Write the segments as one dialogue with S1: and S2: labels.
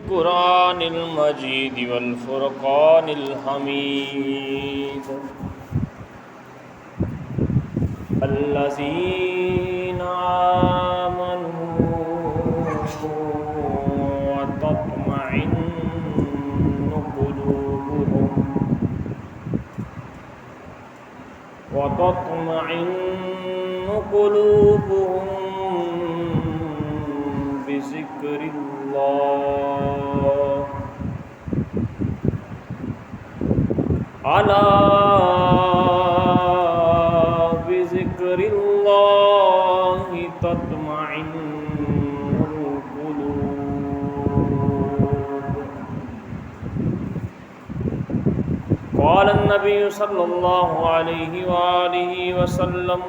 S1: بالقرآن المجيد والفرقان الحميد الذين آمنوا وتطمئن قلوبهم بذكر الله ألا بذكر الله تطمئن القلوب. قال النبي صلى الله عليه وآله وسلم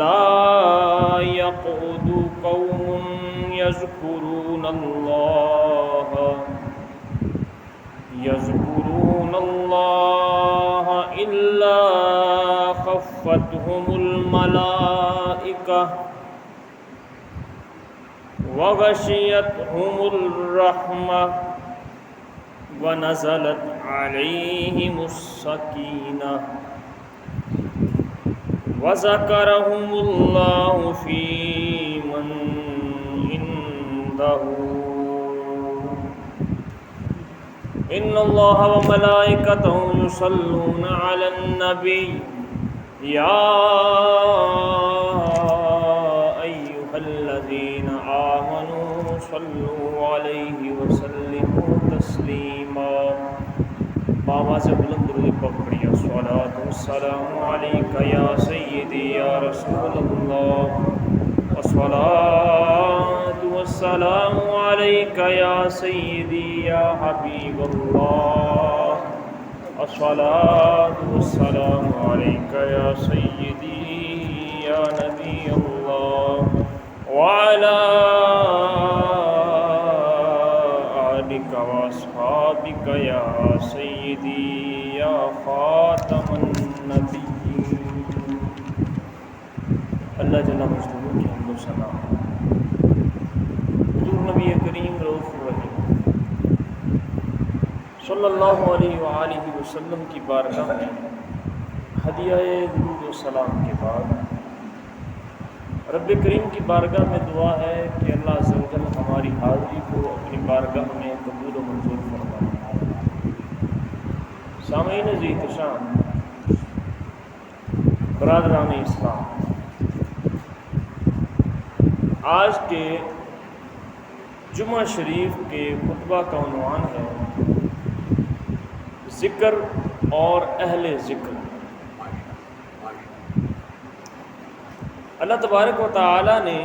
S1: لا يقعد قوم يذكرون الله إلا خفتهم الملائكة وغشيتهم الرحمة ونزلت عليهم السكينة وذكرهم الله في من عنده إن الله وملائكته يصلون على النبي يا أيها الذين آمنوا صلوا عليه وسلموا تسليما. بابا سے بلند درود پڑھیے. الصلاۃ والسلام علیک یا سیدی یا رسول اللہ. الصلاۃ والسلام علیک یا سیدی یا حبیب اللہ. الصلاۃ والسلام علیک یا سیدی یا نبی اللہ وعلی آلک واصحابک یا سیدی یا خاتم النبیین. اللہ جل مجدہ کی حمد و ثنا. حضور نبی کریم رؤوف الرحیم صلی اللہ علیہ وآلہ وسلم کی بارگاہ میں ہدیہ درود و سلام کے بعد رب کریم کی بارگاہ میں دعا ہے کہ اللہ عز و جل ہماری حاضری کو اپنی بارگاہ میں قبول و منظور فرمائے. سامعین ذی احتشام، برادران اسلام، آج کے جمعہ شریف کے خطبہ کا عنوان ہے ذکر اور اہل ذکر. اللہ تبارک و تعالی نے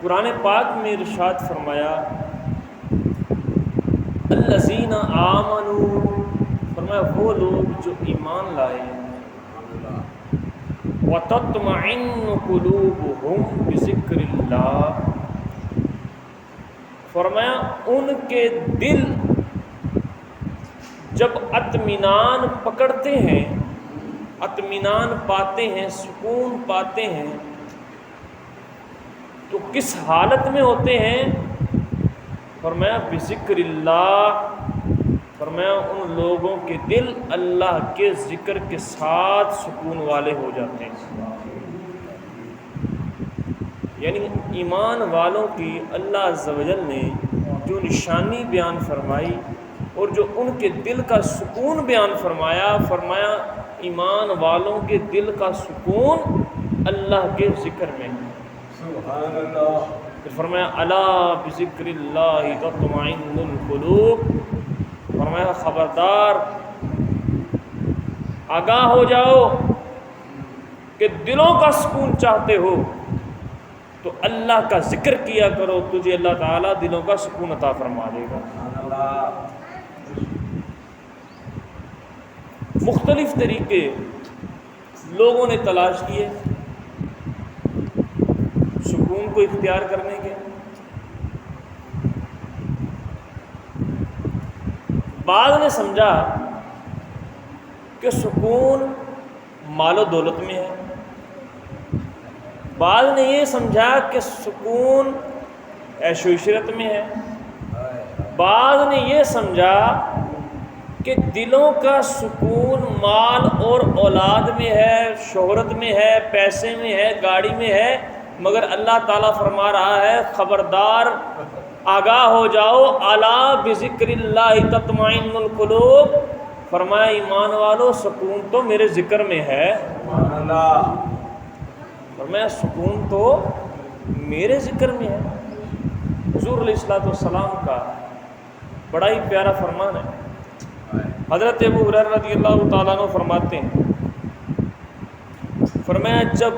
S1: قرآن پاک میں ارشاد فرمایا الذین آمنوا، فرمایا وہ لوگ جو ایمان لائے، وتطمئن قلوبہم بذکر اللہ، فرمایا ان کے دل جب اطمینان پکڑتے ہیں، اطمینان پاتے ہیں، سکون پاتے ہیں، تو کس حالت میں ہوتے ہیں؟ فرمایا بذکر اللہ، فرمایا ان لوگوں کے دل اللہ کے ذکر کے ساتھ سکون والے ہو جاتے ہیں. یعنی ایمان والوں کی اللہ عز و جل نے جو نشانی بیان فرمائی اور جو ان کے دل کا سکون بیان فرمایا، فرمایا ایمان والوں کے دل کا سکون اللہ کے ذکر میں. سبحان اللہ. پھر فرمایا الا بذکر اللہ تطمئن القلوب، فرمایا خبردار، آگاہ ہو جاؤ کہ دلوں کا سکون چاہتے ہو تو اللہ کا ذکر کیا کرو، تجھے اللہ تعالیٰ دلوں کا سکون عطا فرما دے گا. مختلف طریقے لوگوں نے تلاش کیے سکون کو اختیار کرنے کے. بعض نے سمجھا کہ سکون مال و دولت میں ہے، بعض نے یہ سمجھا کہ سکون عیش و عشرت میں ہے، بعض نے یہ سمجھا کہ دلوں کا سکون مال اور اولاد میں ہے، شہرت میں ہے، پیسے میں ہے، گاڑی میں ہے، مگر اللہ تعالیٰ فرما رہا ہے خبردار آگاہ ہو جاؤ، الا بذکر اللہ تطمئن القلوب، فرمایا ایمان والو سکون تو میرے ذکر میں ہے، فرمایا سکون تو میرے ذکر میں ہے۔ حضور علیہ الصلوۃ والسلام کا بڑا ہی پیارا فرمان ہے۔ حضرت ابو ہریرہ رضی اللہ تعالیٰ عنہ فرماتے ہیں، فرمایا جب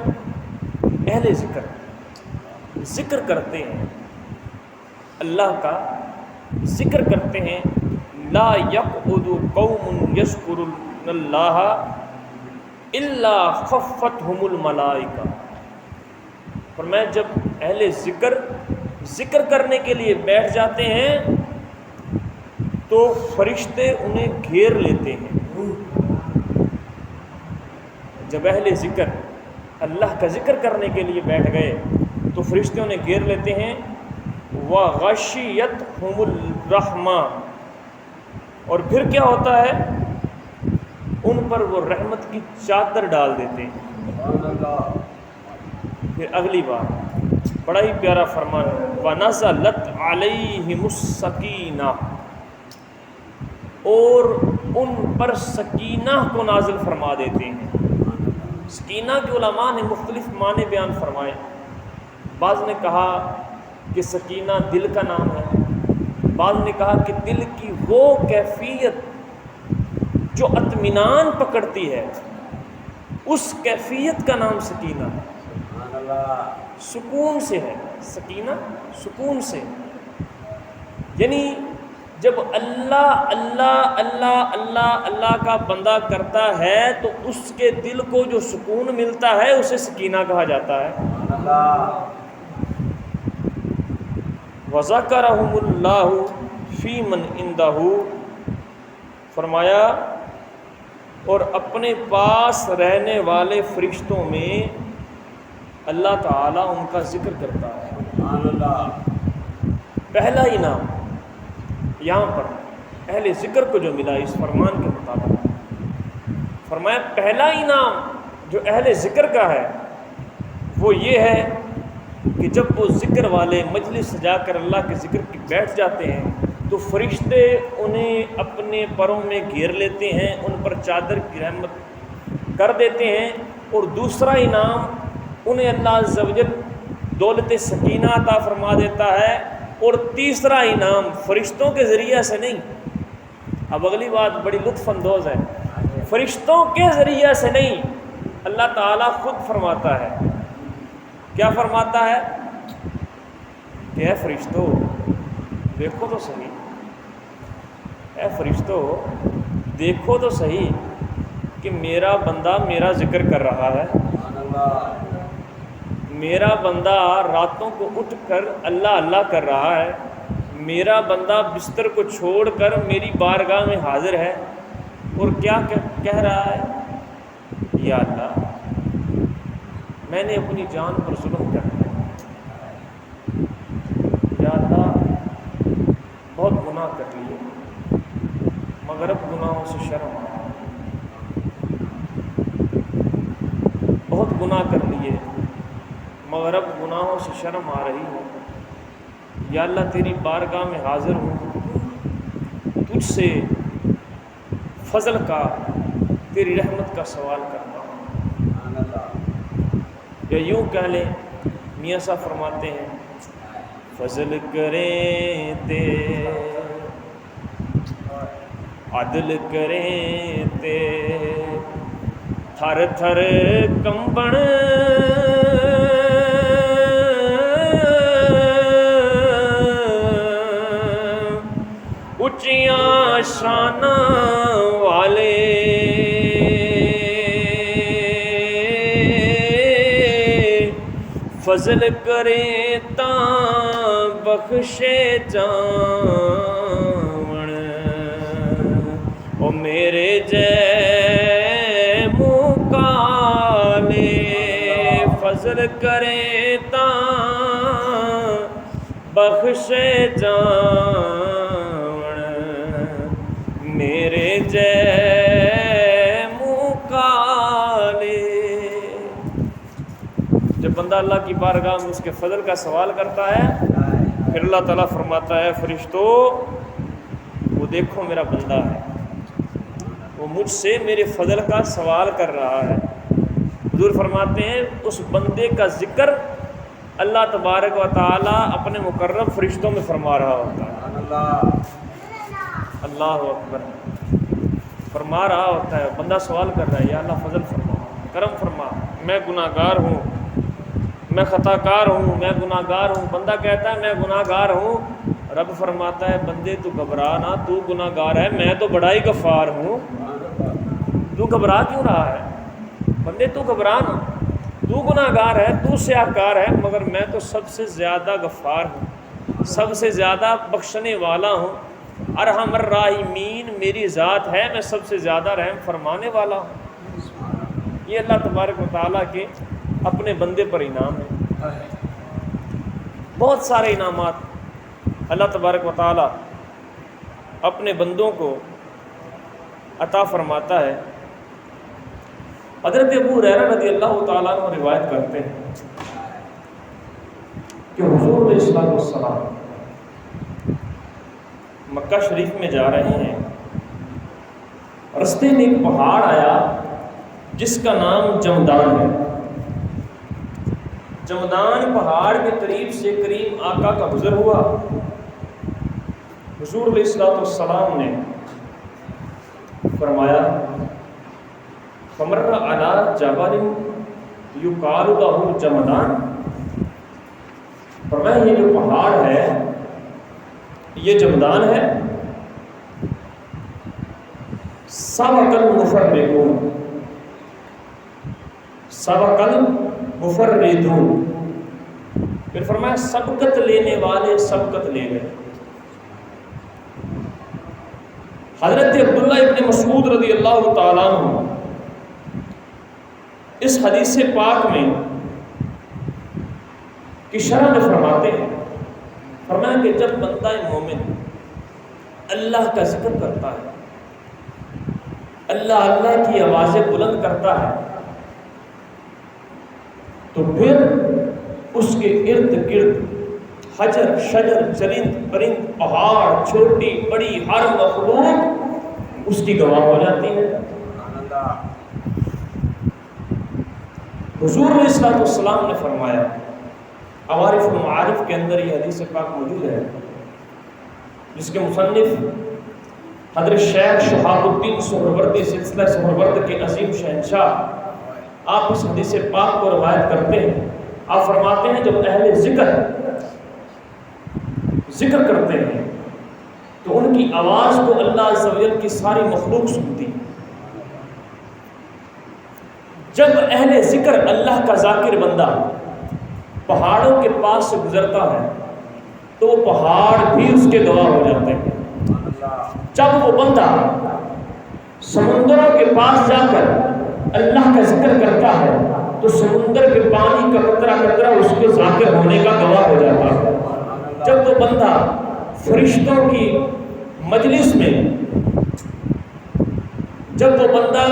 S1: اہل ذکر کرتے ہیں، اللہ کا ذکر کرتے ہیں، لا یقعد قوم یذکرون اللہ الا خفتہم الملائکہ، فرمایا جب اہل ذکر کرنے کے لیے بیٹھ جاتے ہیں تو فرشتے انہیں گھیر لیتے ہیں۔ جب اہل ذکر اللہ کا ذکر کرنے کے لیے بیٹھ گئے تو فرشتے انہیں گھیر لیتے ہیں، وغشیتہم الرحمہ، اور پھر کیا ہوتا ہے، ان پر وہ رحمت کی چادر ڈال دیتے ہیں۔ پھر اگلی بار بڑا ہی پیارا فرمان ہے، وَنَزَلَتْ عَلَيْهِمُ السَّكِينَةُ، اور ان پر سکینہ کو نازل فرما دیتے ہیں۔ سکینہ کے علماء نے مختلف معنی بیان فرمائے، بعض نے کہا کہ سکینہ دل کا نام ہے، بعض نے کہا کہ دل کی وہ کیفیت جو اطمینان پکڑتی ہے اس کیفیت کا نام سکینہ ہے، سکون سے ہے، سکینہ سکون سے، یعنی جب اللہ اللہ اللہ اللہ اللہ کا بندہ کرتا ہے تو اس کے دل کو جو سکون ملتا ہے اسے سکینہ کہا جاتا ہے۔ وَذَكَرَهُمُ اللَّهُ فِي مَنْ عِنْدَهُ، فرمایا اور اپنے پاس رہنے والے فرشتوں میں اللہ تعالیٰ ان کا ذکر کرتا ہے۔ پہلا انعام یہاں پر اہل ذکر کو جو ملا اس فرمان کے مطابق، فرمایا پہلا انعام جو اہل ذکر کا ہے وہ یہ ہے کہ جب وہ ذکر والے مجلس سجا کر اللہ کے ذکر کی بیٹھ جاتے ہیں تو فرشتے انہیں اپنے پروں میں گھیر لیتے ہیں، ان پر چادر کی رحمت کر دیتے ہیں، اور دوسرا انعام انہیں اللہ عز و جل دولت سکینہ عطا فرما دیتا ہے، اور تیسرا انعام فرشتوں کے ذریعہ سے نہیں، اب اگلی بات بڑی لطف اندوز ہے، فرشتوں کے ذریعہ سے نہیں، اللہ تعالیٰ خود فرماتا ہے، کیا فرماتا ہے کہ اے فرشتو دیکھو تو صحیح، اے فرشتو دیکھو تو صحیح کہ میرا بندہ میرا ذکر کر رہا ہے، میرا بندہ راتوں کو اٹھ کر اللہ اللہ کر رہا ہے، میرا بندہ بستر کو چھوڑ کر میری بارگاہ میں حاضر ہے، اور کیا کہہ رہا ہے، یا اللہ میں نے اپنی جان پر ظلم کر دیا، یا اللہ بہت گناہ کر لیے مگر اب گناہوں سے شرم آ رہا ہے، بہت گناہ کر لیے مگر اب گناہوں سے شرم آ رہی ہے، یا اللہ تیری بارگاہ میں حاضر ہوں، تجھ سے فضل کا تیری رحمت کا سوال کرتا ہوں، یا یوں کہہ لیں میاں صاحب فرماتے ہیں فضل کریں تے عدل کریں تے تھر تھر کمبن اچیاں شاناں والے فضل کریں تاں بخشے جاون، او میرے جے مکالے فضل فضل کرے تاں بخشے جان میرے جے مکالے۔ جب بندہ اللہ کی بارگاہ میں اس کے فضل کا سوال کرتا ہے پھر اللہ تعالیٰ فرماتا ہے فرشتو وہ دیکھو میرا بندہ ہے، وہ مجھ سے میرے فضل کا سوال کر رہا ہے۔ حضور فرماتے ہیں اس بندے کا ذکر اللہ تبارک و تعالیٰ اپنے مقرب فرشتوں میں فرما رہا ہوتا ہے۔ اللہ اکبر، فرما رہا ہوتا ہے، بندہ سوال کر رہا ہے یا اللہ فضل فرما، کرم فرما، میں گناہ گار ہوں، میں خطا کار ہوں، میں گناہ گار ہوں۔ بندہ کہتا ہے میں گناہ گار ہوں، رب فرماتا ہے بندے تو گھبرا نہ، تو گناہ گار ہے، میں تو بڑا ہی غفار ہوں، تو گھبرا کیوں رہا ہے؟ بندے تو گھبرا نہ، تو گناہ گار ہے، تو سیاہکار ہے، مگر میں تو سب سے زیادہ غفار ہوں، سب سے زیادہ بخشنے والا ہوں، ارحم الراحمین میری ذات ہے، میں سب سے زیادہ رحم فرمانے والا ہوں۔ یہ اللہ تبارک و تعالیٰ کے اپنے بندے پر انعام ہے۔ بہت سارے انعامات اللہ تبارک و تعالیٰ اپنے بندوں کو عطا فرماتا ہے۔ حضرت ابو ہریرہ رضی اللہ تعالیٰ عنہ روایت کرتے ہیں کہ حضور علیہ السلام مکہ شریف میں جا رہے ہیں، رستے میں ایک پہاڑ آیا جس کا نام جمدان ہے۔ جمدان پہاڑ کے قریب سے کریم آقا کا گزر ہوا۔ حضور علیہ السلام نے فرمایا فمر علی جبل یقال لہ جمدان، فرمایا یہ جو پہاڑ ہے یہ جمدان ہے۔ سبق المفردون، سبق المفردون، پھر فرمایا سبقت لینے والے سبقت لے گئے۔ حضرت عبداللہ ابن مسعود رضی اللہ تعالیٰ عنہ اس حدیث پاک میں کی شرح میں فرماتے ہیں، فرمایا کہ جب بندہ مومن اللہ کا ذکر کرتا ہے، اللہ اللہ کی آوازیں بلند کرتا ہے، تو پھر اس کے ارد گرد حجر شجر چرند پرند پہاڑ چھوٹی بڑی ہر مخلوق اس کی گواہ ہو جاتی ہے۔ حضور علیہ السلام نے فرمایا، عوارف المعارف کے اندر یہ حدیث پاک موجود ہے جس کے مصنف حضرت شیخ شہاب الدین سہروردی سلسلہ سہرورد کے عظیم شہنشاہ آپ اس حدیث پاک کو روایت کرتے ہیں۔ آپ فرماتے ہیں جب اہل ذکر کرتے ہیں تو ان کی آواز کو اللہ عز و جل کی ساری مخلوق سنتی۔ جب اہل ذکر اللہ کا ذاکر بندہ پہاڑوں کے پاس سے گزرتا ہے تو وہ پہاڑ بھی اس کے گواہ ہو جاتے ہیں۔ جب وہ بندہ سمندروں کے پاس جا کر اللہ کا ذکر کرتا ہے تو سمندر کے پانی کا قطرہ قطرہ اس کے ذاکر ہونے کا گواہ ہو جاتا ہے۔ جب وہ بندہ فرشتوں کی مجلس میں، جب وہ بندہ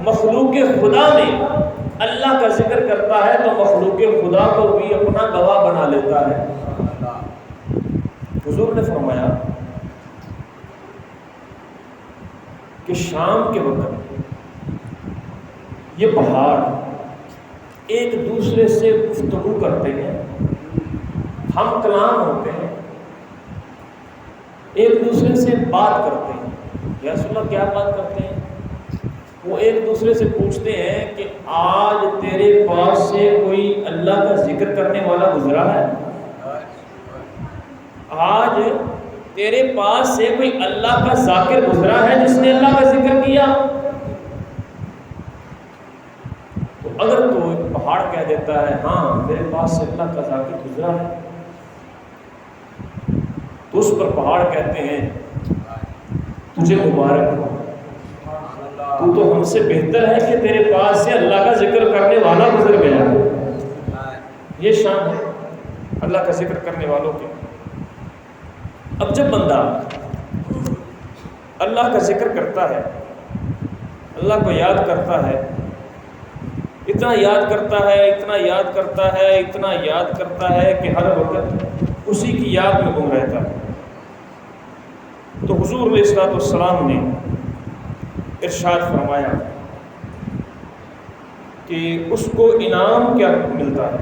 S1: مخلوق خدا میں اللہ کا ذکر کرتا ہے تو مخلوق خدا کو بھی اپنا گواہ بنا لیتا ہے۔ حضور نے فرمایا کہ شام کے وقت یہ پہاڑ ایک دوسرے سے گفتگو کرتے ہیں، ہم کلام ہوتے ہیں، ایک دوسرے سے بات کرتے ہیں۔ یا رسول اللہ کیا بات کرتے ہیں؟ وہ ایک دوسرے سے پوچھتے ہیں کہ آج تیرے پاس سے کوئی اللہ کا ذکر کرنے والا گزرا ہے؟ آج تیرے پاس سے کوئی اللہ کا ذاکر گزرا ہے جس نے اللہ کا ذکر کیا؟ تو اگر تو پہاڑ کہہ دیتا ہے ہاں میرے پاس سے اللہ کا ذاکر گزرا ہے، تو اس پر پہاڑ کہتے ہیں تجھے مبارک ہو، تو ہم سے بہتر ہے کہ تیرے پاس سے اللہ کا ذکر کرنے والا گزر گیا۔ یہ شان ہے اللہ کا ذکر کرنے والوں کے۔ اب جب بندہ اللہ کا ذکر کرتا ہے، اللہ کو یاد کرتا ہے، اتنا یاد کرتا ہے، اتنا یاد کرتا ہے، اتنا یاد کرتا ہے کہ ہر وقت اسی کی یاد میں گم رہتا ہے، تو حضور علیہ الصلوۃ والسلام نے ارشاد فرمایا کہ اس کو انعام کیا ملتا ہے۔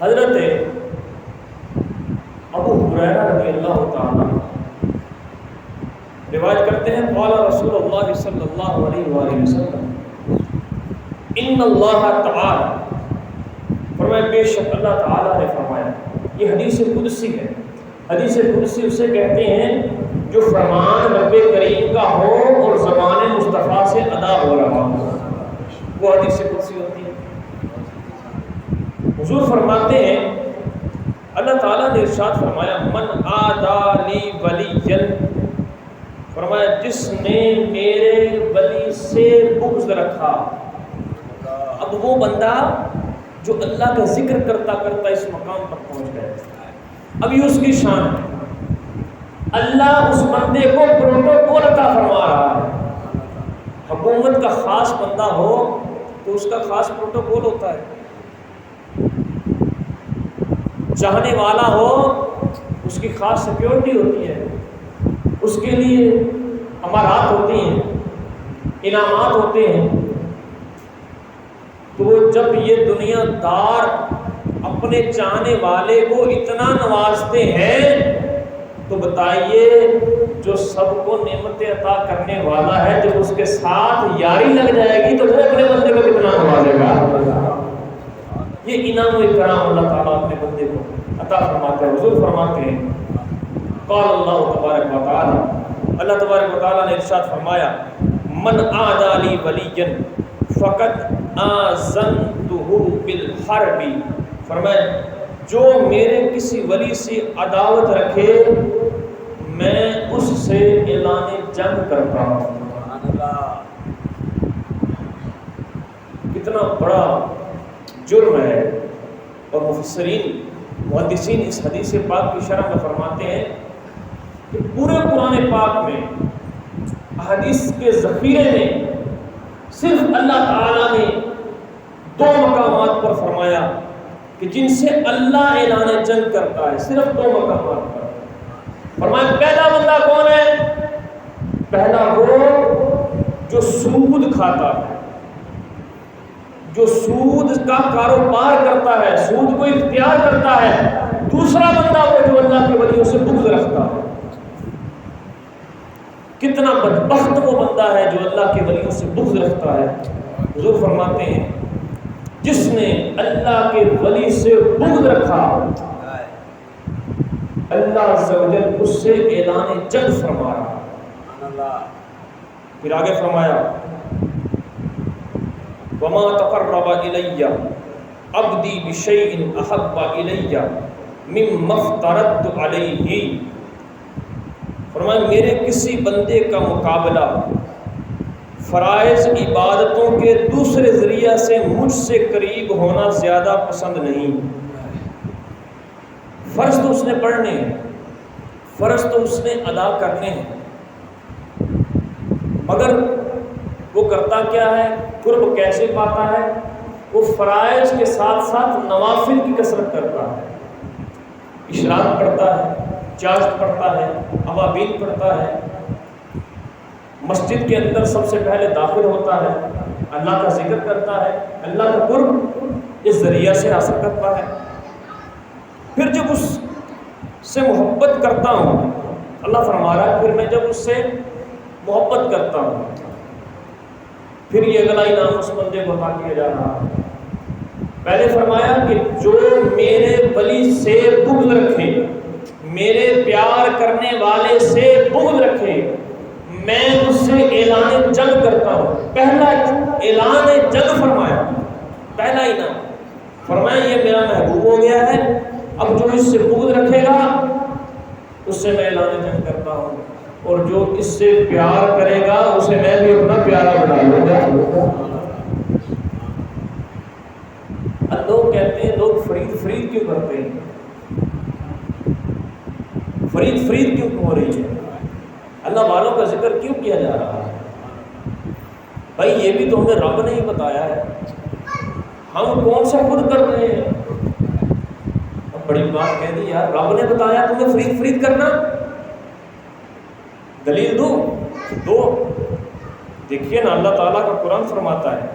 S1: حضرت ابو ہریرہ رضی اللہ تعالیٰ روایت کرتے ہیں، قال رسول اللہ صلی اللہ علیہ وآلہ وسلم ان اللہ تعالی، فرمایا بے شک اللہ تعالیٰ نے فرمایا، یہ حدیث قدسی ہے۔ حدیث قدسی اسے کہتے ہیں جو فرمان رب کریم کا ہو اور زبان مصطفیٰ سے ادا ہو رہا ہو، وہ حدیث قدسی ہوتی ہے۔ حضور فرماتے ہیں، اللہ تعالیٰ نے ارشاد فرمایا من عادی لی ولی، فرمایا جس نے میرے ولی سے بغض رکھا۔ اب وہ بندہ جو اللہ کا ذکر کرتا کرتا اس مقام پر پہنچ گیا، اب یہ اس کی شان ہے۔ اللہ اس بندے کو پروٹوکول عطا فرما رہا ہے۔ حکومت کا خاص بندہ ہو تو اس کا خاص پروٹوکول ہوتا ہے، چاہنے والا ہو اس کی خاص سیکیورٹی ہوتی ہے، اس کے لیے امارات ہوتی ہیں، انعامات ہوتے ہیں۔ تو جب یہ دنیا دار اپنے چاہنے والے کو اتنا نوازتے ہیں تو بتائیے جو سب کو نعمتیں عطا کرنے والا ہے، جب اس کے ساتھ یاری لگ جائے گی تو وہ اپنے بندے کو کتنا نوازے گا۔ یہ انعام و اکرام اللہ تعالیٰ اپنے بندے کو عطا فرماتے ہیں۔ حضور فرماتے ہیں قال اللہ تبارک و تعالی، اللہ تبارک و تعالیٰ نے ارشاد فرمایا من عادی لی ولی فقد آذنتہ بالحرب، فرمایا جو میرے کسی ولی سے عداوت رکھے میں اس سے اعلان جنگ کرتا ہوں۔ کتنا بڑا جرم ہے، اور مفسرین محدثین اس حدیث پاک کی شرح میں فرماتے ہیں کہ پورے قرآن پاک میں احادیث کے ذخیرے میں صرف اللہ تعالیٰ نے دو مقامات پر فرمایا کہ جن سے اللہ اعلان جنگ کرتا ہے، صرف دو مقامات پر فرمایا۔ پہلا بندہ کون ہے؟ پہلا وہ جو سود کھاتا ہے، جو سود کا کاروبار کرتا ہے، سود کو اختیار کرتا ہے۔ دوسرا بندہ وہ جو اللہ کے ولیوں سے بغض رکھتا ہے۔ کتنا بدبخت وہ بندہ ہے جو اللہ کے ولیوں سے بغض رکھتا ہے۔ حضور فرماتے ہیں جس نے اللہ کے ولی سے بغض رکھا اللہ عز و جل اس سے اعلان جنگ فرما رہا۔ پھر آگے فرمایا وما تقرب الی عبدی بشیء احب الی مما افترضت علیہ، فرمایا میرے کسی بندے کا مقابلہ فرائض عبادتوں کے دوسرے ذریعہ سے مجھ سے قریب ہونا زیادہ پسند نہیں۔ فرض تو اس نے پڑھنے ہیں، فرض تو اس نے ادا کرنے ہیں، مگر وہ کرتا کیا ہے، قرب کیسے پاتا ہے؟ وہ فرائض کے ساتھ ساتھ نوافل کی کثرت کرتا ہے، اشراق پڑھتا ہے، چاشت پڑھتا ہے، اوابین پڑھتا ہے، مسجد کے اندر سب سے پہلے داخل ہوتا ہے، اللہ کا ذکر کرتا ہے، اللہ کا قرب اس ذریعہ سے حاصل کرتا ہے۔ پھر جب اس سے محبت کرتا ہوں، اللہ فرما رہا ہے پھر میں جب اس سے محبت کرتا ہوں، پھر یہ اگلا انعام اس بندے کو عطا کیا جا رہا ہے۔ پہلے فرمایا کہ جو میرے ولی سے بغض رکھے، میرے پیار کرنے والے سے بغض رکھے، میں اس سے اعلان جنگ کرتا ہوں۔ پہلا اعلان جنگ فرمایا، پہلا انعام فرمایا یہ میرا محبوب ہو گیا ہے، اب جو اس سے بغض رکھے گا اس سے میں اعلان جنگ کرتا ہوں، اور جو اس سے پیار کرے گا اسے میں بھی اپنا پیارا بنا لوں گا۔ لوگ کہتے ہیں، لوگ فرید کیوں کرتے ہیں؟ فرید کیوں ہو رہی ہے؟ اللہ والوں کا ذکر کیوں کیا جا رہا ہے؟ بھائی یہ بھی تو ہمیں رب نے ہی بتایا ہے، ہم کون سا خود کر رہے ہیں؟ اب بڑی بات کہہ دی یار، رب نے بتایا تمہیں فرید کرنا، دلیل دو۔ دیکھیے نا، اللہ تعالیٰ کا قرآن فرماتا ہے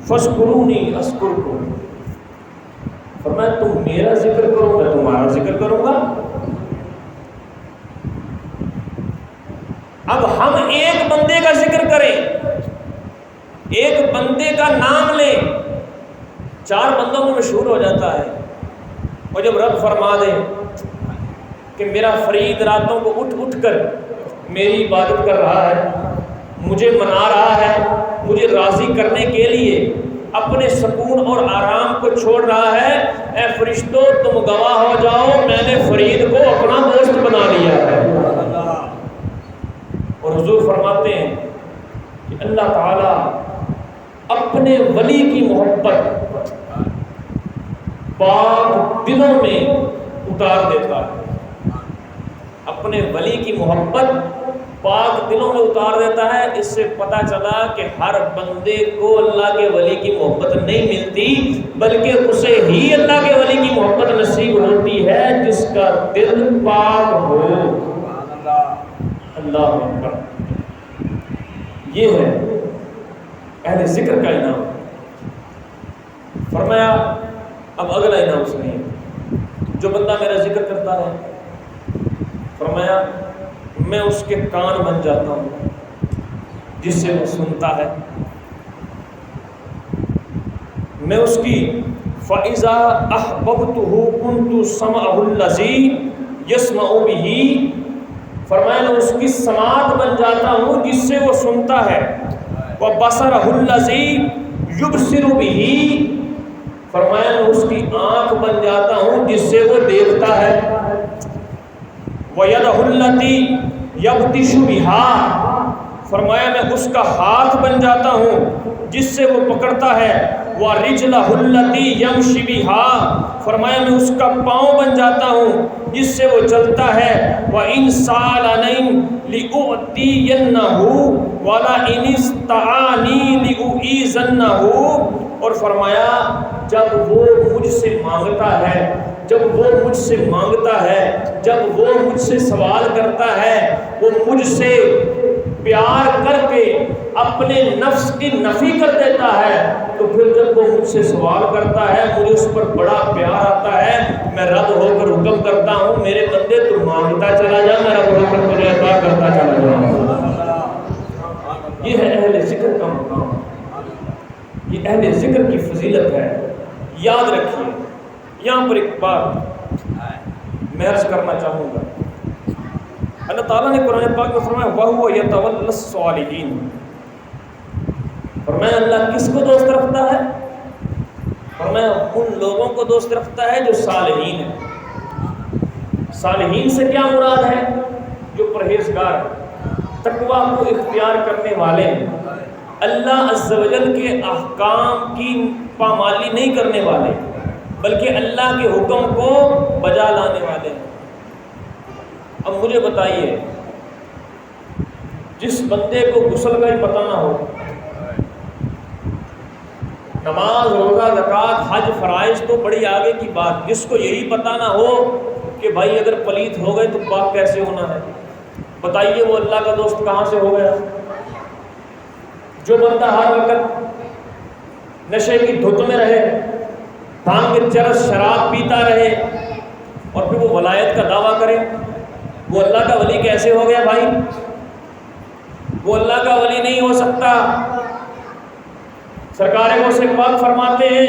S1: فَاذْكُرُونِي أَذْكُرْكُمْ، فرمایا تم میرا ذکر کرو میں تمہارا ذکر کروں گا۔ اب ہم ایک بندے کا ذکر کریں، ایک بندے کا نام لیں، 4 بندوں میں مشہور ہو جاتا ہے، اور جب رب فرما دے کہ میرا فرید راتوں کو اٹھ کر میری عبادت کر رہا ہے، مجھے منا رہا ہے، مجھے راضی کرنے کے لیے اپنے سکون اور آرام کو چھوڑ رہا ہے، اے فرشتوں تم گواہ ہو جاؤ میں نے فرید کو اپنا دوست بنا لیا ہے۔ اور حضور فرماتے ہیں کہ اللہ تعالیٰ اپنے ولی کی محبت پاک دلوں میں اتار دیتا ہے، اپنے ولی کی محبت پاک دلوں میں اتار دیتا ہے۔ اس سے پتہ چلا کہ ہر بندے کو اللہ کے ولی کی محبت نہیں ملتی، بلکہ اسے ہی اللہ کے ولی کی محبت نصیب ہوتی ہے جس کا دل پاک ہو۔ اللہ اکبر۔ یہ ہے اہل ذکر کا انعام۔ فرمایا اب اگلا انعام سنیے، جو بندہ میرا ذکر کرتا ہے، فرمایا میں اس کے کان بن جاتا ہوں جس سے وہ سنتا ہے، میں اس کی فَإِذَا أَحْبَبْتُهُ كُنْتُ سَمْعَهُ الَّذِي يَسْمَعُ بِهِ، فرمایا میں اس کی سماعت بن جاتا ہوں جس سے وہ سنتا ہے، وَبَصَرَهُ الَّذِي يُبْصِرُ بِهِ، فرمایا میں اس کی آنکھ بن جاتا ہوں جس سے وہ دیکھتا ہے، وَيَدَهُ الَّتِي يَبْطِشُ بِهَا، فرمایا میں اس کا ہاتھ بن جاتا ہوں جس سے وہ پکڑتا ہے، وَرِجْلَهُ الَّتِي يَمْشِي بِهَا، فرمایا میں اس کا پاؤں بن جاتا ہوں جس سے وہ چلتا ہے، وَإِنْ سَأَلَنِي لِأُعْطِيَنَّهُ وَلَئِنِ اسْتَعَانِي لِأُعِيذَنَّهُ، اور فرمایا جب وہ مجھ سے مانگتا ہے، جب وہ مجھ سے مانگتا ہے، جب وہ مجھ سے سوال کرتا ہے، وہ مجھ سے پیار کر کے اپنے نفس کی نفی کر دیتا ہے، تو پھر جب وہ مجھ سے سوال کرتا ہے مجھے اس پر بڑا پیار آتا ہے، میں رب ہو کر حکم کرتا ہوں میرے بندے تو مانگتا چلا جا، میں رب ہو کر تجھے عطا کرتا چلا جاؤں۔ یہ ہے اہل ذکر کا مقام، یہ اہل ذکر کی فضیلت ہے۔ یاد رکھیے، یہاں پر ایک بات میں عرض کرنا چاہوں گا، اللہ تعالیٰ نے قرآن پاک میں فرمایا وَهُوَ يَتَوَلَّى الصَّالِحِينَ، فرمایا اللہ کس کو دوست رکھتا ہے؟ فرمایا ان لوگوں کو دوست رکھتا ہے جو صالحین ہیں۔ صالحین سے کیا مراد ہے؟ جو پرہیزگار ہیں، تقویٰ کو اختیار کرنے والے ہیں، اللہ عز و جل کے احکام کی پامالی نہیں کرنے والے، بلکہ اللہ کے حکم کو بجا لانے والے ہیں۔ اب مجھے بتائیے، جس بندے کو غسل کا ہی پتہ نہ ہو، نماز روزہ زکوٰۃ حج فرائض تو بڑی آگے کی بات، جس کو یہی پتہ نہ ہو کہ بھائی اگر پلیت ہو گئے تو پاک کیسے ہونا ہے، بتائیے وہ اللہ کا دوست کہاں سے ہو گیا؟ جو بندہ ہر وقت نشے کی دھت میں رہے، بھانگ چرس شراب پیتا رہے اور پھر وہ ولایت کا دعویٰ کرے، وہ اللہ کا ولی کیسے ہو گیا بھائی؟ وہ اللہ کا ولی نہیں ہو سکتا۔ سرکار غوث پاک فرماتے ہیں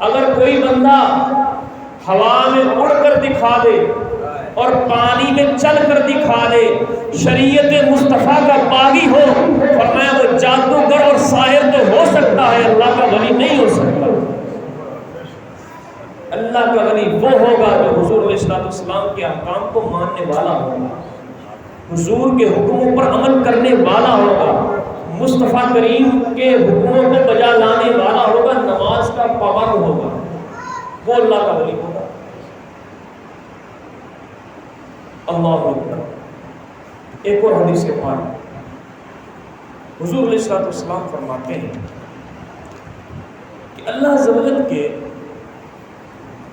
S1: اگر کوئی بندہ ہوا میں اڑ کر دکھا دے اور پانی میں چل کر دکھا دے، شریعت مصطفیٰ کا باغی ہو، فرمایا وہ جادوگر اور ساحر تو ہو سکتا ہے، اللہ کا ولی نہیں ہو سکتا۔ اللہ کا ولی وہ ہوگا جو حضور علیہ السلام کے احکام کو ماننے والا ہوگا، حضور کے حکموں پر عمل کرنے والا ہوگا، مصطفیٰ کریم کے حکموں کو بجا لانے والا ہوگا، نماز کا پابند ہوگا۔ وہ اللہ کا ولی ہوگا۔ اللہ اکبر۔ ایک اور حدیث کے پاک حضور علیہ الصلوۃ والسلام فرماتے ہیں کہ اللہ عز و جل کے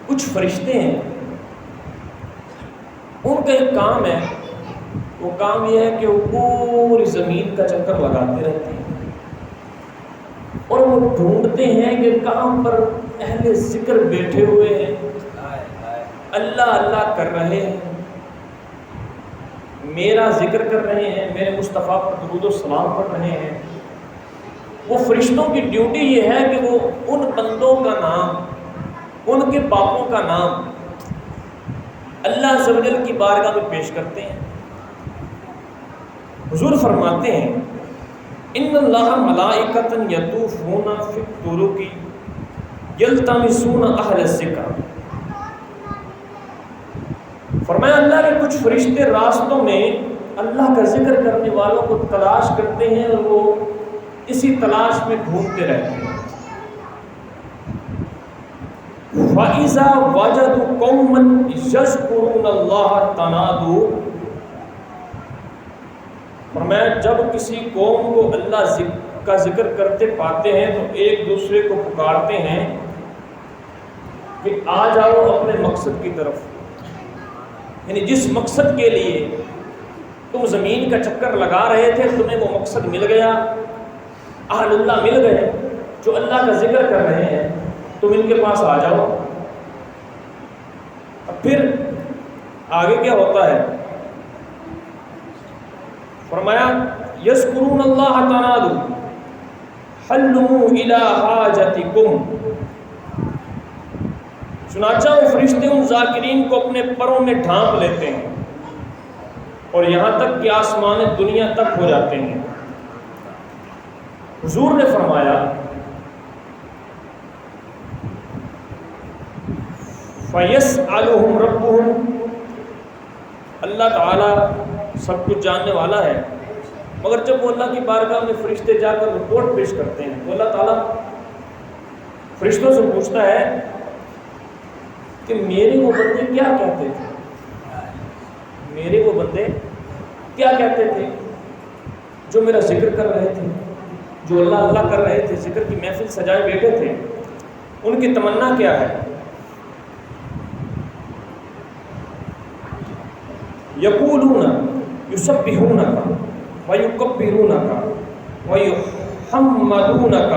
S1: کچھ فرشتے ہیں، ان کا ایک کام ہے، وہ کام یہ ہے کہ وہ پوری زمین کا چکر لگاتے رہتے ہیں اور وہ ڈھونڈتے ہیں کہ کہاں پر اہل ذکر بیٹھے ہوئے ہیں، اللہ اللہ کر رہے ہیں، میرا ذکر کر رہے ہیں، میرے مصطفیٰ پر درود و سلام پڑھ رہے ہیں۔ وہ فرشتوں کی ڈیوٹی یہ ہے کہ وہ ان بندوں کا نام، ان کے پاپوں کا نام اللہ عز و جل کی بارگاہ میں پیش کرتے ہیں۔ حضور فرماتے ہیں ان اللہ ملائکۃ یطوفون فی الطرق یلتمسون اہل الذکر۔ فرمایا اللہ کے کچھ فرشتے راستوں میں اللہ کا ذکر کرنے والوں کو تلاش کرتے ہیں اور وہ اسی تلاش میں ڈھونڈتے رہتے ہیں۔ فَإِذَا وَجَدُوا قَوْمًا يَذْكُرُونَ اللَّهَ تَنَادُوا۔ فرمایا جب کسی قوم کو اللہ کا ذکر کرتے پاتے ہیں تو ایک دوسرے کو پکارتے ہیں کہ آ جاؤ اپنے مقصد کی طرف، یعنی جس مقصد کے لیے تم زمین کا چکر لگا رہے تھے تمہیں وہ مقصد مل گیا، اہل اللہ مل گئے جو اللہ کا ذکر کر رہے ہیں، تم ان کے پاس آ جاؤ۔ اب پھر آگے کیا ہوتا ہے؟ فرمایا یذکرون اللہ تنادوا حلوا الی حاجتکم۔ چنانچہ وہ فرشتے ان ذاکرین کو اپنے پروں میں ڈھانپ لیتے ہیں اور یہاں تک کہ آسمان دنیا تک ہو جاتے ہیں۔ حضور نے فرمایا فَيَسْأَلُهُمْ رَبُّهُمْ، اللہ تعالیٰ سب کچھ جاننے والا ہے، مگر جب وہ اللہ کی بارگاہ میں فرشتے جا کر رپورٹ پیش کرتے ہیں تو اللہ تعالیٰ فرشتوں سے پوچھتا ہے کہ میرے وہ بندے کیا کہتے تھے، میرے وہ بندے کیا کہتے تھے جو میرا ذکر کر رہے تھے، جو اللہ اللہ کر رہے تھے، ذکر کی محفل سجائے بیٹھے تھے، ان کی تمنا کیا ہے؟ یقولون یسبحونک ویکبرونک ویحمدونک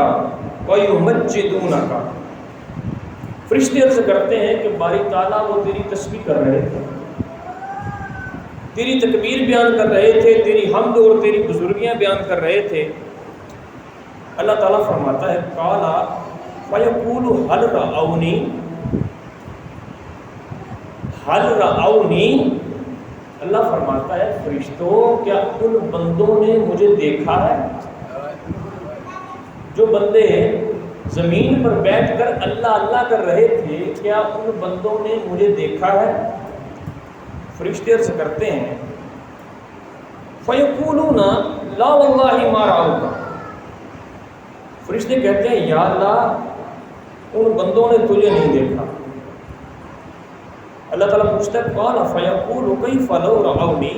S1: ویمجدونک۔ فرشتے عرض کرتے ہیں کہ باری تعالیٰ وہ تیری تسبیح کر رہے تھے، تیری تکبیر بیان کر رہے تھے، تیری حمد اور تیری بزرگیاں بیان کر رہے تھے۔ اللہ تعالیٰ فرماتا ہے قال فیقول هل رأونی هل رأونی۔ اللہ فرماتا ہے فرشتوں کیا ان بندوں نے مجھے دیکھا ہے؟ جو بندے زمین پر بیٹھ کر اللہ اللہ کر رہے تھے کیا ان بندوں نے مجھے دیکھا ہے؟ فرشتے عرض کرتے ہیں فَيَقُولُونَ لَا وَاللَّهِ مَا رَأَوْكَ۔ فرشتے کہتے ہیں یا اللہ ان بندوں نے تجھے نہیں دیکھا۔ اللہ تعالیٰ پوچھتا ہے قَالَ فَيَقُولُ كَيْفَ لَوْ رَأَوْنِي۔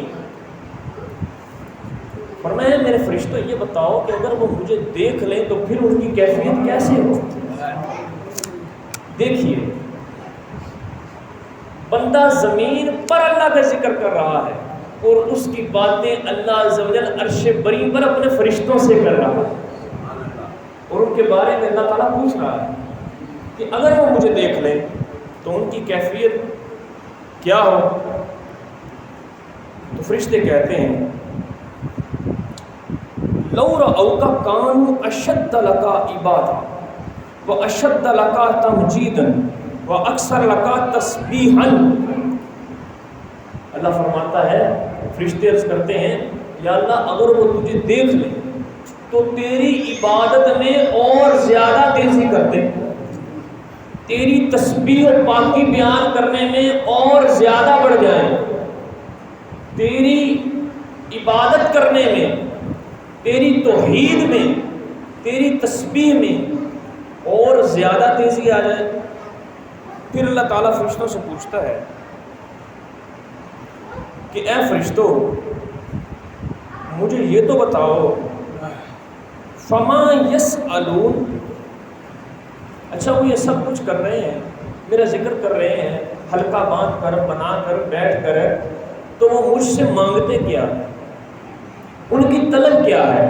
S1: فرمایا میرے فرشتوں یہ بتاؤ کہ اگر وہ مجھے دیکھ لیں تو پھر ان کی کیفیت کیسے ہو؟ دیکھیے بندہ زمین پر اللہ کا ذکر کر رہا ہے اور اس کی باتیں اللہ عز و جل عرش بری پر اپنے فرشتوں سے کر رہا ہے، اور ان کے بارے میں اللہ تعالیٰ پوچھ رہا ہے کہ اگر وہ مجھے دیکھ لیں تو ان کی کیفیت کیا ہو؟ تو فرشتے کہتے ہیں لَوْ رَأَوْكَ كَانُوا أَشَدَّ لَكَ عِبَادًا وَأَشَدَّ لَكَ تَمْجِيدًا وَأَكْثَرَ لَكَ تَسْبِيحًا۔ اللہ فرماتا ہے فرشتے عرض کرتے ہیں یا اللہ اگر وہ تجھے دیکھ لیں تو تیری عبادت میں اور زیادہ تیزی کر دیں، تیری تسبیح و پاکی بیان کرنے میں اور زیادہ بڑھ جائیں، تیری عبادت کرنے میں، تیری توحید میں، تیری تسبیح میں اور زیادہ تیزی آ جائے۔ پھر اللہ تعالیٰ فرشتوں سے پوچھتا ہے کہ اے فرشتوں مجھے یہ تو بتاؤ فما یسألون، اچھا وہ یہ سب کچھ کر رہے ہیں، میرا ذکر کر رہے ہیں حلقہ باندھ کر، بنا کر، بیٹھ کر، تو وہ مجھ سے مانگتے کیا، ان کی طلب کیا ہے؟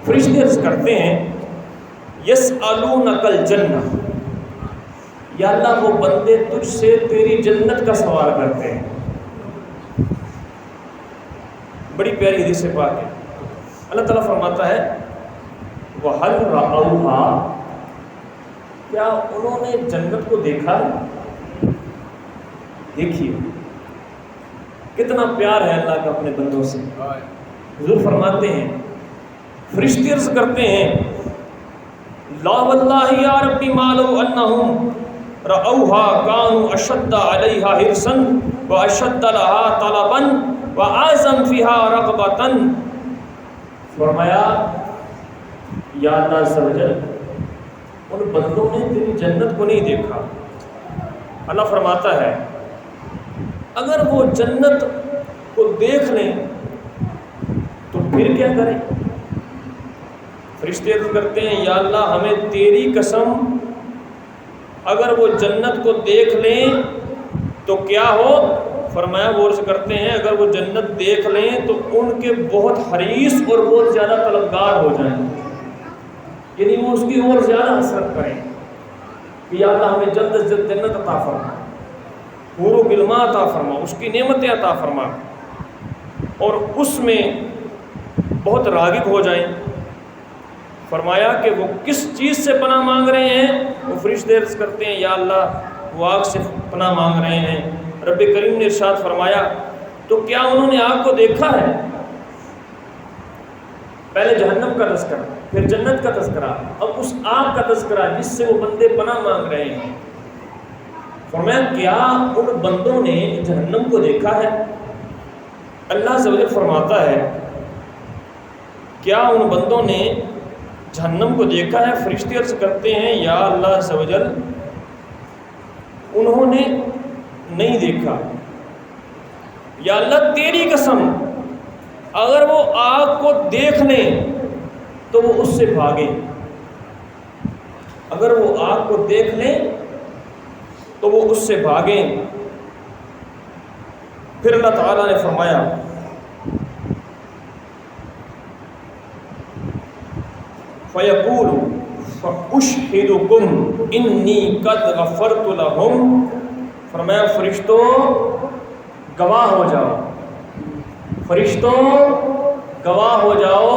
S1: فرشتے عرض کرتے ہیں یسألونک الجنہ، یا اللہ وہ بندے تجھ سے تیری جنت کا سوال کرتے ہیں۔ بڑی پیاری حدیث پاک ہے، اللہ تعالیٰ فرماتا ہے وَهَلْ رَأَوْهَا، کیا انہوں نے جنت کو دیکھا؟ دیکھیے کتنا پیار ہے اللہ کا اپنے بندوں سے۔ حضور فرماتے ہیں، فرشتے عرض کرتے ہیں لا واللہ یا ربی ما لو انہم رأوها كانوا اشد علیہا حرصا واشد لها طلبا واعظم فيها رغبتا۔ فرمایا یا اللہ عز و جل ان بندوں نے تیری جنت کو نہیں دیکھا۔ اللہ فرماتا ہے اگر وہ جنت کو دیکھ لیں تو پھر کیا کریں؟ فرشتے عرض کرتے ہیں یا اللہ ہمیں تیری قسم اگر وہ جنت کو دیکھ لیں تو کیا ہو؟ فرمایا وہ عرض کرتے ہیں اگر وہ جنت دیکھ لیں تو ان کے بہت حریص اور بہت زیادہ طلبگار ہو جائیں، یعنی وہ اس کی اور زیادہ حسرت کریں کہ یا اللہ ہمیں جلد از جلد جنت عطا فرما، حور و غلمان عطا فرما، اس کی نعمتیں عطا فرما، اور اس میں بہت راغب ہو جائیں۔ فرمایا کہ وہ کس چیز سے پناہ مانگ رہے ہیں؟ وہ فرشتے عرض کرتے ہیں یا اللہ وہ آگ سے پناہ مانگ رہے ہیں۔ رب کریم نے ارشاد فرمایا تو کیا انہوں نے آگ کو دیکھا ہے؟ پہلے جہنم کا تذکرہ، پھر جنت کا تذکرہ، اب اس آگ کا تذکرہ جس سے وہ بندے پناہ مانگ رہے ہیں۔ فرمایا کیا ان بندوں نے جہنم کو دیکھا ہے؟ اللہ عز و جل فرماتا ہے کیا ان بندوں نے جہنم کو دیکھا ہے؟ فرشتے عرض کرتے ہیں یا اللہ عز و جل انہوں نے نہیں دیکھا۔ یا اللہ تیری قسم اگر وہ آگ کو دیکھ لیں تو وہ اس سے بھاگیں، اگر وہ آگ کو دیکھ لیں تو وہ اس سے بھاگیں۔ پھر اللہ تعالیٰ نے فرمایا فَيَقُولُ فَأُشْهِدُكُمْ إِنِّي قَدْ غَفَرْتُ لَهُمْ، فرمایا فرشتوں گواہ ہو جاؤ، فرشتوں گواہ ہو جاؤ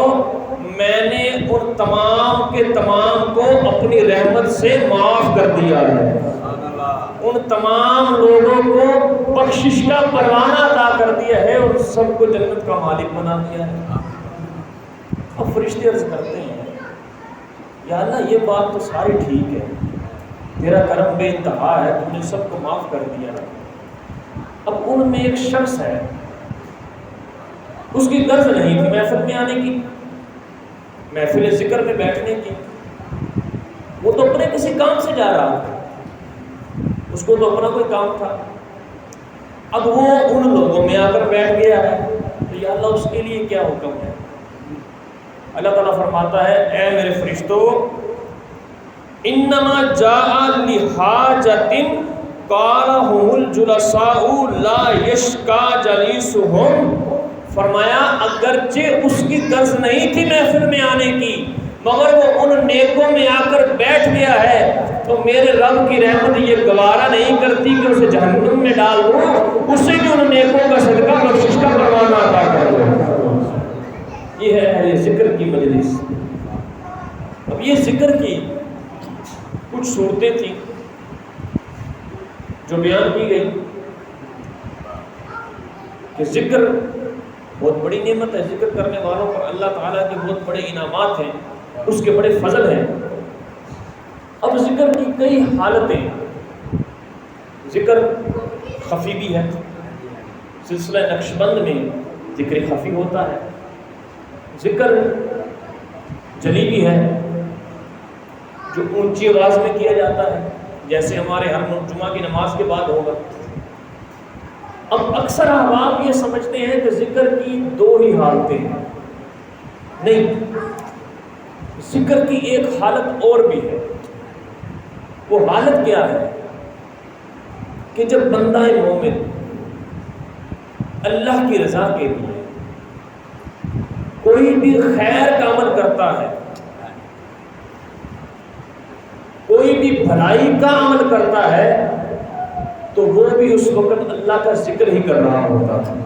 S1: میں نے ان تمام کے تمام کو اپنی رحمت سے معاف کر دیا ہے، ان تمام لوگوں کو بخشش کا پروانہ عطا کر دیا ہے اور سب کو جنت کا مالک بنا دیا ہے۔ اب فرشتے عرض کرتے ہیں یا اللہ یہ بات تو ساری ٹھیک ہے، تیرا کرم بے انتہا ہے، تم نے سب کو معاف کر دیا، اب ان میں ایک شخص ہے اس کی غرض نہیں تھی محفل میں آنے کی، محفل ذکر میں بیٹھنے کی، وہ تو اپنے کسی کام سے جا رہا تھا، اس کو تو اپنا کوئی کام تھا، اب وہ ان لوگوں میں آ کر بیٹھ گیا ہے تو یا اللہ اس کے لیے کیا حکم ہے؟ اللہ تعالیٰ فرماتا ہے اے میرے فرشتوں انما جاء لحاجۃ قالهم الجلساء لا یشکا جلیسهم، فرمایا اگرچہ اس کی غرض نہیں تھی محفل میں آنے کی مگر وہ ان نیکوں میں آ کر بیٹھ گیا ہے تو میرے رب کی رحمت یہ گوارا نہیں کرتی کہ اسے جہنم میں ڈال دوں، اسے بھی ان نیکوں کا صدقہ بخشش کا پروانہ عطا کر دوں۔ یہ ہے اہل ذکر کی مجلس۔ اب یہ ذکر کی کچھ صورتیں تھیں جو بیان کی گئی کہ ذکر بہت بڑی نعمت ہے، ذکر کرنے والوں پر اللہ تعالیٰ کے بہت بڑے انعامات ہیں، اس کے بڑے فضل ہیں۔ اب ذکر کی کئی حالتیں، ذکر خفی بھی ہے، سلسلہ نقشبند میں ذکر خفی ہوتا ہے، ذکر جلی بھی ہے جو اونچی آواز میں کیا جاتا ہے، جیسے ہمارے ہر جمعہ کی نماز کے بعد ہوگا۔ اب اکثر احباب یہ سمجھتے ہیں کہ ذکر کی دو ہی حالتیں ہیں، نہیں، ذکر کی ایک حالت اور بھی ہے۔ وہ حالت کیا ہے کہ جب بندہ مومن اللہ کی رضا کے لیے کوئی بھی خیر کا عمل کرتا ہے، کوئی بھی بھلائی کا عمل کرتا ہے، تو وہ بھی اس وقت اللہ کا ذکر ہی کر رہا ہوتا ہے۔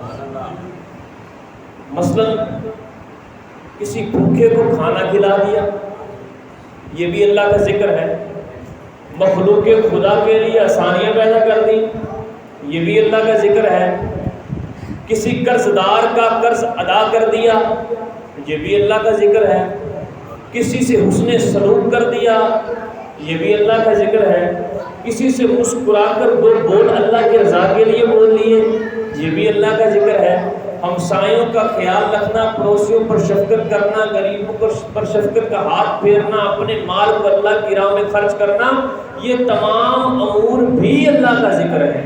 S1: مثلا کسی بھوکے کو کھانا کھلا دیا، یہ بھی اللہ کا ذکر ہے۔ مخلوق خدا کے لیے آسانیاں پیدا کر دی، یہ بھی اللہ کا ذکر ہے۔ کسی قرض دار کا قرض ادا کر دیا، یہ بھی اللہ کا ذکر ہے۔ کسی سے حسن سلوک کر دیا، یہ بھی اللہ کا ذکر ہے۔ کسی سے مسکرا کر دو بول اللہ کے رضا کے لیے بول لیے، یہ بھی اللہ کا ذکر ہے۔ ہمسایوں کا خیال رکھنا، پڑوسیوں پر شفقت کرنا، غریبوں پر شفقت کا ہاتھ پھیرنا، اپنے مال کو اللہ کی راہ میں خرچ کرنا، یہ تمام امور بھی اللہ کا ذکر ہے۔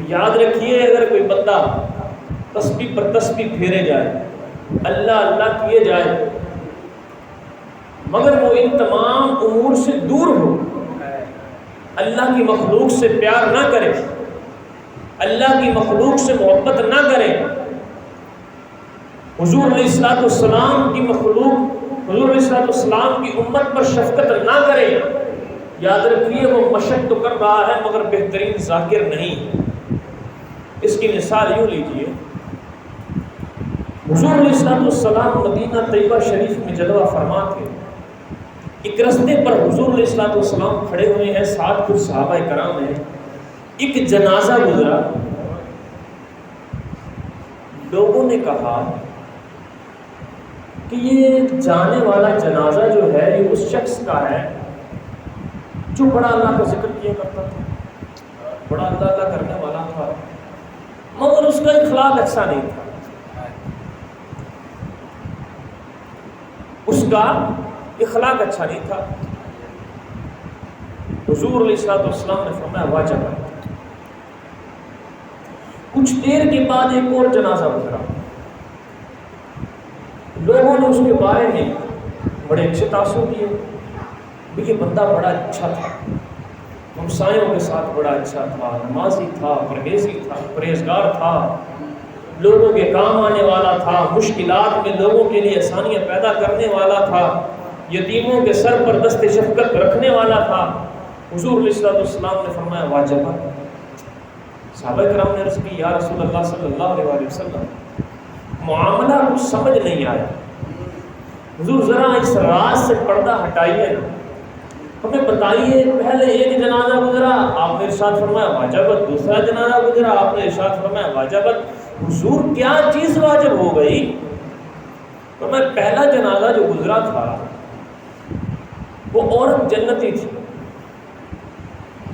S1: یاد رکھیے، اگر کوئی بندہ تسبیح پر تسبیح پھیرے جائے، اللہ اللہ کیے جائے، مگر وہ ان تمام امور سے دور ہو، اللہ کی مخلوق سے پیار نہ کرے، اللہ کی مخلوق سے محبت نہ کرے، حضور علیہ السلام کی مخلوق، حضور علیہ السلام کی امت پر شفقت نہ کرے، یاد رکھیے وہ مشق تو کر رہا ہے مگر بہترین ذاکر نہیں۔ اس کی مثال یوں لیجئے، حضور علیہ السلام مدینہ طیبہ شریف میں جلوہ فرما تھے۔ ایک رستے پر حضور علیہ السلام کھڑے ہوئے ہیں، ساتھ کچھ صحابہ کرام ہیں۔ ایک جنازہ گزرا، لوگوں نے کہا کہ یہ جانے والا جنازہ جو ہے یہ اس شخص کا ہے جو بڑا اللہ کا ذکر کیا کرتا تھا، بڑا اللہ کرنے والا تھا، مگر اس کا اخلاق اچھا نہیں تھا، اس کا اخلاق اچھا نہیں تھا۔ حضور علیہ السلام نے فرمایا واجب ہے۔ کچھ دیر کے بعد ایک اور جنازہ گزرا، لوگوں نے اس کے بارے میں بڑے اچھے تاثر کیے، یہ بندہ بڑا اچھا تھا، ہمسایوں کے ساتھ بڑا اچھا تھا، نمازی تھا، پرہیزی تھا، پرہیزگار تھا، لوگوں کے کام آنے والا تھا، مشکلات میں لوگوں کے لیے آسانیاں پیدا کرنے والا تھا، یتیموں کے سر پر دست شفقت رکھنے والا تھا۔ حضور علیہ السلام نے فرمایا واجب ہے۔ صحابہ کرام نے عرض کی یا رسول اللہ صلی اللہ علیہ وسلم، معاملہ کچھ سمجھ نہیں آیا، حضور ذرا اس راز سے پردہ ہٹائیے، ہمیں بتائیے، پہلے ایک جنازہ گزرا آپ نے ارشاد فرمایا واجبت، دوسرا جنازہ گزرا آپ نے ارشاد فرمایا واجبت، حضور کیا چیز واجب ہو گئی؟ فرمایا پہلا جنازہ جو گزرا تھا وہ عورت جنتی تھی،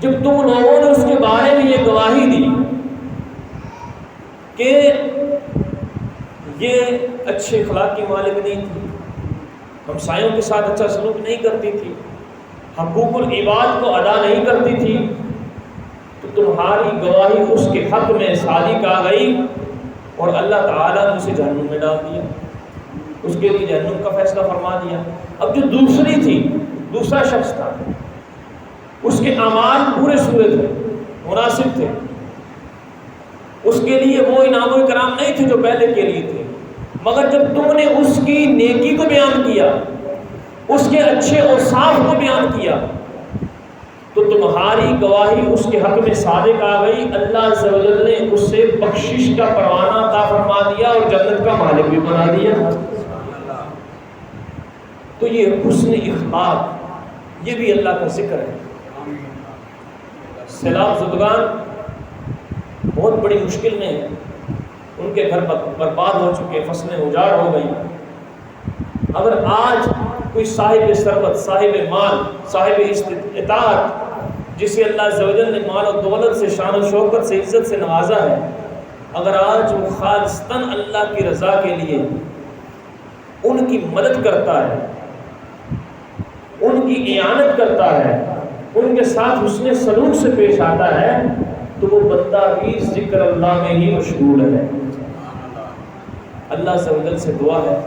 S1: جب تم لوگوں نے اس کے بارے میں یہ گواہی دی کہ یہ اچھے اخلاق کی مالک نہیں تھی، ہمسایوں کے ساتھ اچھا سلوک نہیں کرتی تھی، حقوق العباد کو ادا نہیں کرتی تھی، تو تمہاری گواہی اس کے حق میں صادق آ گئی اور اللہ تعالیٰ نے اسے جہنم میں ڈال دیا، اس کے لیے جہنم کا فیصلہ فرما دیا۔ اب جو دوسری تھی، دوسرا شخص تھا، اس کے اعمال پورے سورے تھے، مناسب تھے، اس کے لیے وہ انعام و اکرام نہیں تھے جو پہلے کے لیے تھے، مگر جب تم نے اس کی نیکی کو بیان کیا، اس کے اچھے اوصاف کو بیان کیا، تو تمہاری گواہی اس کے حق میں صادق آ گئی، اللہ عز و جل نے اس سے بخشش کا پروانہ عطا فرما دیا اور جنت کا مالک بھی بنا دیا۔ تو یہ حسن اخلاق، یہ بھی اللہ کا ذکر ہے۔ سیلاب زدگان بہت بڑی مشکل میں ہیں، ان کے گھر برباد ہو چکے، فصلیں اجاڑ ہو گئی۔ اگر آج کوئی صاحب ثروت، صاحب مال، صاحب استطاعت، جسے اللہ عز و جل نے مال و دولت سے، شان و شوکت سے، عزت سے نوازا ہے، اگر آج وہ خالصتاً اللہ کی رضا کے لیے ان کی مدد کرتا ہے، ان کی اعانت کرتا ہے، ان کے ساتھ حسن سلوک سے پیش آتا ہے، تو وہ بندہ بھی ذکر اللہ میں ہی مشغول ہے۔ اللہ عز و جل سے دعا ہے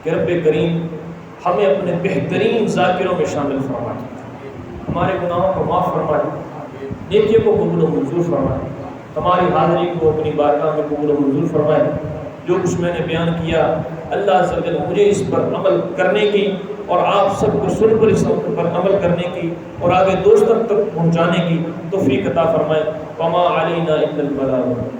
S1: کہ رب کریم ہمیں اپنے بہترین ذاکروں میں شامل فرمائے، ہمارے گناہوں کو معاف فرمائے، نیکیوں کو قبول و منظور فرمائے، ہماری حاضری کو اپنی بارگاہ میں قبول و منظور فرمائے۔ جو کچھ میں نے بیان کیا، اللہ عز و جل مجھے اس پر عمل کرنے کی اور آپ سب کو سن پر اس پر عمل کرنے کی اور آگے دوستوں تک پہنچانے کی توفیق عطا فرمائے۔ وما علینا الا البلاغ۔